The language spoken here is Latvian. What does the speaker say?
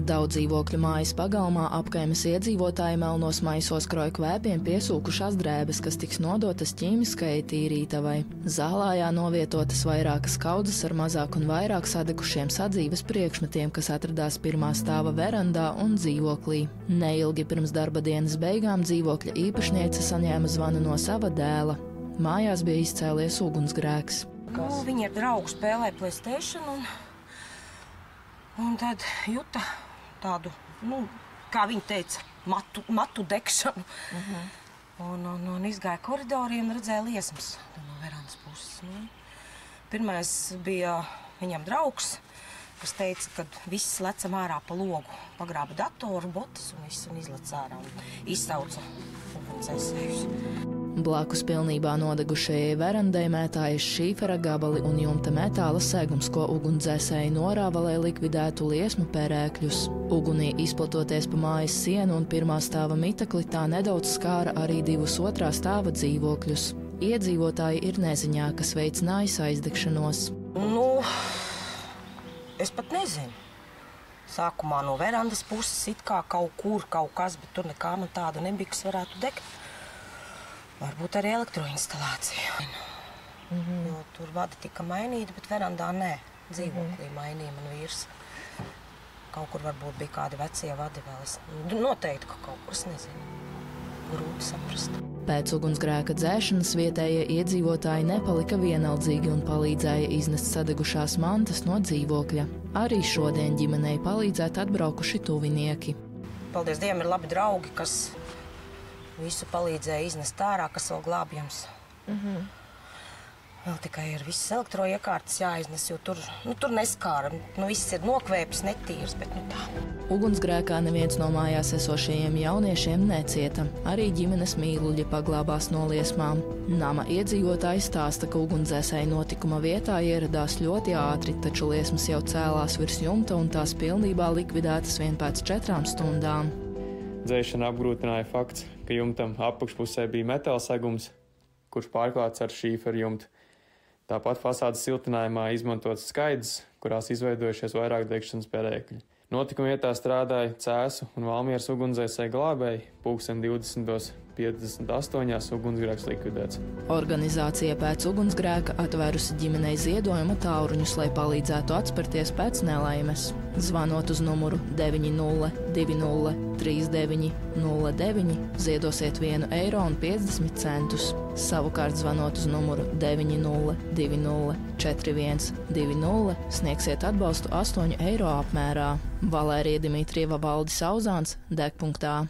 Daudz dzīvokļu mājas pagalmā apkaimes iedzīvotāji melnos maisos krauj kvēpiem piesūkušās drēbes, kas tiks nodotas ķīmiskai tīrītavai. Zālājā novietotas vairākas kaudzes ar mazāk un vairāk sadegušiem sadzīves priekšmetiem, kas atradās pirmā stāva verandā un dzīvoklī. Neilgi pirms darba dienas beigām dzīvokļa īpašniece saņēma zvanu no sava dēla. Mājās bija izcēlies ugunsgrēks. Viņi ar draugu spēlēja PlayStation un tad juta tādu, kā viņi teica, matu degšanu. Un izgāja koridoriem un redzēja liesmas no verandas puses. Pirmais bija viņam draugs, kas teica, ka viss lecam ārā pa logu. Pagrāba datoru, botas un viss un izlec ārā un izsauca ugunsdzēsējus. Blakus pilnībā nodegušajai verandai mētājas šīfera gabali un jumta metāla segums, ko ugunsdzēsēji norāva, lai likvidētu liesmu perēkļus. Ugunī izplatoties pa mājas sienu un pirmā stāva mitekli, tā nedaudz skāra arī divus otrā stāva dzīvokļus. Iedzīvotāji ir neziņā, kas veicināja aizdegšanos. Es pat nezinu. Sākumā no verandas puses it kā kaut kas, bet tur nekā man tāda nebija, kas varētu degt. Varbūt arī elektroinstalācija. Jo tur vada tika mainīta, bet verandā nē. Dzīvoklī mainīja man vīrs. Kaut kur varbūt bija kādi vecie vadi vēl. Noteikti, ka kaut kur, es nezinu. Grūti saprast. Pēc ugunsgrēka dzēšanas vietējie iedzīvotāji nepalika vienaldzīgi un palīdzēja iznest sadegušās mantas no dzīvokļa. Arī šodien ģimenei palīdzēt atbraukuši tuvinieki. Paldies Dievam, ir labi draugi, kas visu palīdzēja iznest ārā, kas vēl glābjams. Vēl tikai ir visas elektroiekārtas jāiznes, jo tur neskāra. Viss ir nokvēpis, netīrs, bet tā. Ugunsgrēkā neviens no mājās esošajiem jauniešiem necieta. Arī ģimenes mīluļi paglābās no liesmām. Nama iedzīvotāji stāsta, ka ugunsdzēsēji notikuma vietā ieradās ļoti ātri, taču liesmas jau cēlās virs jumta un tās pilnībā likvidētas vien pēc 4 stundām. Dzēšana apgrūtināja fakts, ka jumtam apakšpusē bija metāla segums, kurš pārklāts ar šīferu jumtu. Tāpat fasādes siltinājumā izmantotas skaidrs, kurās izveidojušies vairāk degšanas perēkļi. Notikuma vietā strādāja Cēsu un Valmieras ugunsdzēsēju glābēji, 20:58 ugunsgrēks likvidēts. Organizācija pēc ugunsgrēka atvērusi ģimenei ziedojuma tālruņus, lai palīdzētu atspērties pēc nelaimes. Zvanot uz numuru 900 39 09 ziedosiet €1,50. Savukārt zvanot uz numuru 900 20 41 20 sniegsiet atbalstu €8 apmērā. Valērija Dimitrieva, Valdis Auzāns, Degpunktā.